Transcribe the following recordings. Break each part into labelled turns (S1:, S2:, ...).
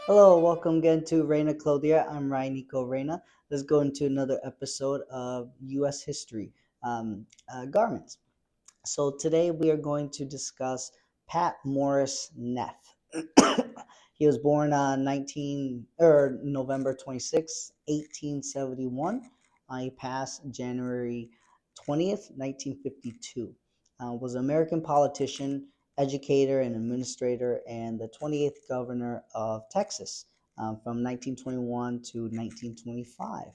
S1: Hello, welcome again to Reina Clothia. I'm Ryan Nico Reina. Let's go into another episode of U.S. history, garments. So today we are going to discuss Pat Morris Neff. He was born on 19 or November 26, 1871. He passed January 20th, 1952. Was an American politician, educator, and administrator, and the 28th governor of Texas from 1921 to 1925.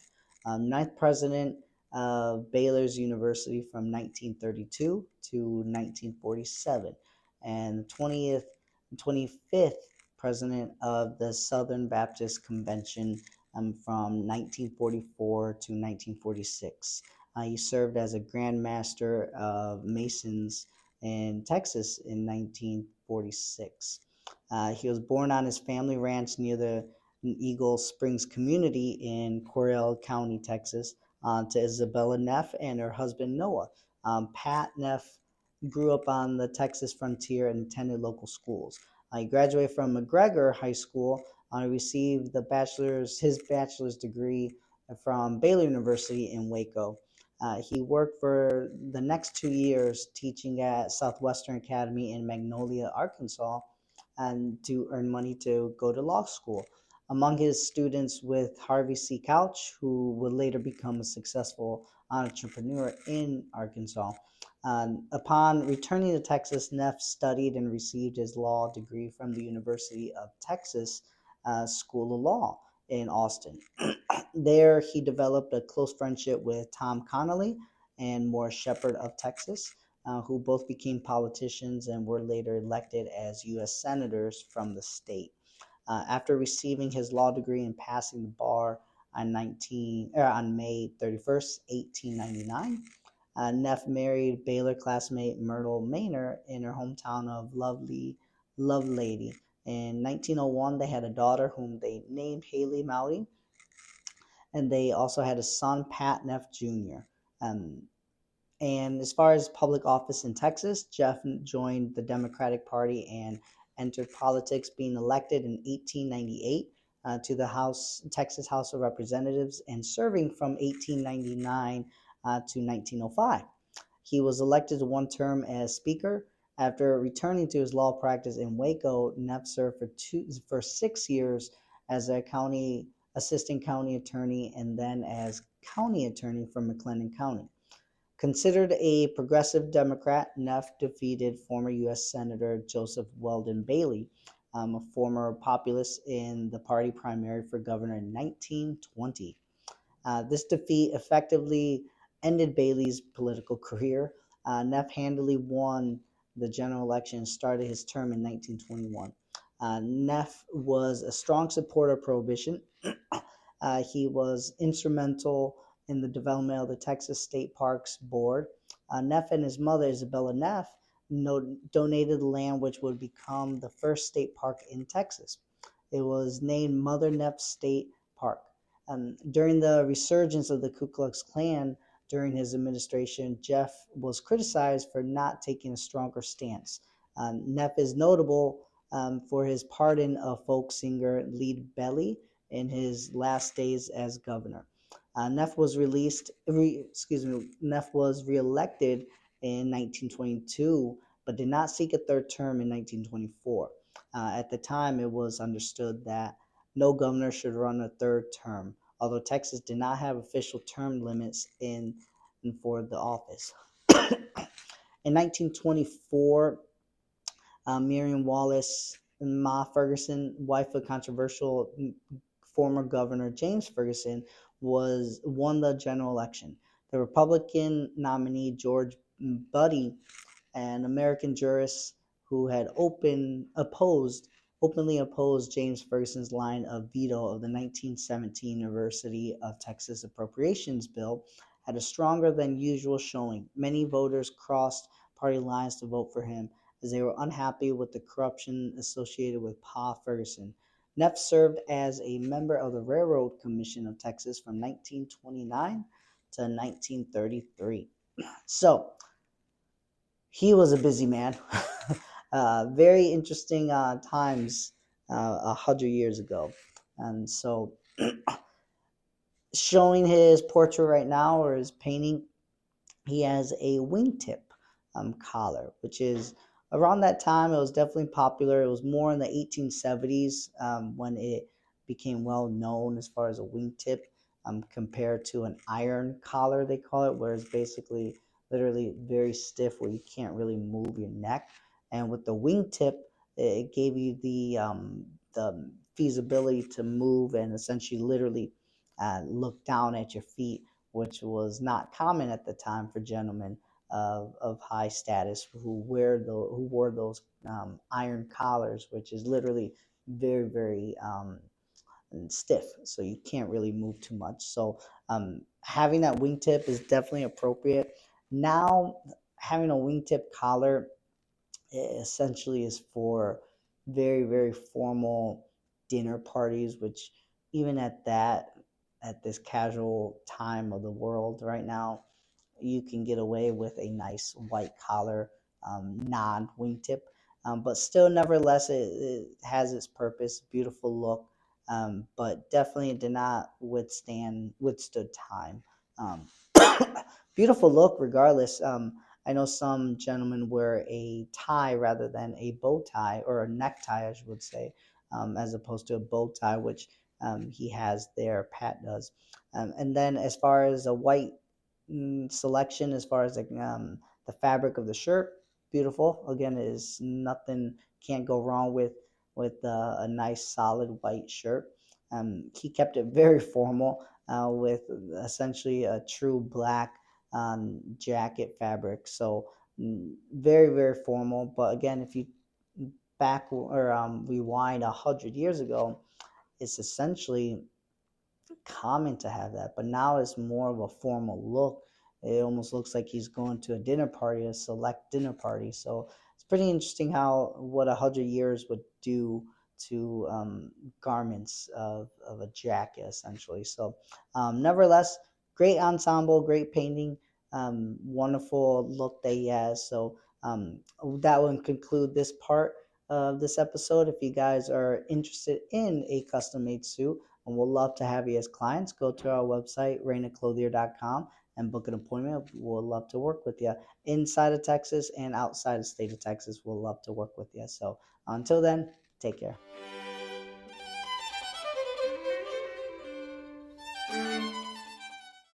S1: Ninth president of Baylor's University from 1932 to 1947, and the 20th and 25th president of the Southern Baptist Convention from 1944 to 1946. He served as a Grand Master of Masons in Texas in 1946. He was born on his family ranch near the Eagle Springs community in Correll County, Texas, to Isabella Neff and her husband Noah. Pat Neff grew up on the Texas frontier and attended local schools. He graduated from McGregor High School. Received his bachelor's degree from Baylor University in Waco. He worked for the next 2 years teaching at Southwestern Academy in Magnolia, Arkansas, and to earn money to go to law school. Among his students with Harvey C. Couch, who would later become a successful entrepreneur in Arkansas. Upon returning to Texas, Neff studied and received his law degree from the University of Texas School of Law in Austin. There, he developed a close friendship with Tom Connolly and Morris Shepherd of Texas, who both became politicians and were later elected as U.S. senators from the state. After receiving his law degree and passing the bar on May 31st, 1899, Neff married Baylor classmate Myrtle Maynor in her hometown of Lovelady. In 1901, they had a daughter whom they named Haley Mowdy, and they also had a son, Pat Neff Jr. Um, and as far as public office in Texas, Jeff joined the Democratic Party and entered politics, being elected in 1898 to the Texas House of Representatives, and serving from 1899 to 1905. He was elected to one term as Speaker. After returning to his law practice in Waco, Neff served for 6 years as a assistant county attorney and then as county attorney for McLennan County. Considered a progressive Democrat, Neff defeated former U.S. Senator Joseph Weldon Bailey, a former populist, in the party primary for governor in 1920. This defeat effectively ended Bailey's political career. Neff handily won the general election and started his term in 1921. Neff was a strong supporter of prohibition. He was instrumental in the development of the Texas State Parks Board. Neff and his mother, Isabella Neff, donated the land which would become the first state park in Texas. It was named Mother Neff State Park. During the resurgence of the Ku Klux Klan during his administration, Jeff was criticized for not taking a stronger stance. Neff is notable for his pardon of folk singer Lead Belly in his last days as governor. Neff was reelected in 1922, but did not seek a third term in 1924. At the time, it was understood that no governor should run a third term, although Texas did not have official term limits for the office. In 1924, Miriam Wallace Ma Ferguson, wife of controversial former Governor James Ferguson, won the general election. The Republican nominee George Budde, an American jurist who had openly opposed James Ferguson's line of veto of the 1917 University of Texas Appropriations Bill, had a stronger than usual showing. Many voters crossed party lines to vote for him, as they were unhappy with the corruption associated with Pa Ferguson. Neff served as a member of the Railroad Commission of Texas from 1929 to 1933. So, he was a busy man. Very interesting times 100 years ago. And so, showing his portrait right now or his painting, he has a wingtip collar, which is around that time. It was definitely popular. It was more in the 1870s when it became well known as far as a wingtip, compared to an iron collar, they call it, where it's basically literally very stiff where you can't really move your neck. And with the wingtip, it gave you the feasibility to move and essentially literally look down at your feet, which was not common at the time for gentlemen of high status who wore those iron collars, which is literally very very stiff, so you can't really move too much. So having that wingtip is definitely appropriate. Now, having a wingtip collar essentially is for very very formal dinner parties, which even at that, at this casual time of the world right now, you can get away with a nice white collar, non wingtip, but still, nevertheless, it has its purpose. Beautiful look, but definitely did not withstood time. Um, Beautiful look, regardless. I know some gentlemen wear a tie rather than a bow tie, or a necktie, I would say, as opposed to a bow tie, which he has there. Pat does. And then, as far as a white selection, as far as the fabric of the shirt, beautiful. Again, it is nothing, can't go wrong with a nice solid white shirt. He kept it very formal, with essentially a true black jacket fabric. So very very formal. But again, if you back or rewind 100 years ago, it's essentially common to have that, but now it's more of a formal look. It almost looks like he's going to a dinner party, a select dinner party. So it's pretty interesting how what 100 years would do to garments of a jacket, essentially. So, nevertheless, great ensemble, great painting, wonderful look that he has. So, that will conclude this part of this episode. If you guys are interested in a custom made suit, and we'll love to have you as clients, go to our website, reynaclothier.com, and book an appointment. We'll love to work with you inside of Texas and outside of the state of Texas. We'll love to work with you. So until then, take care.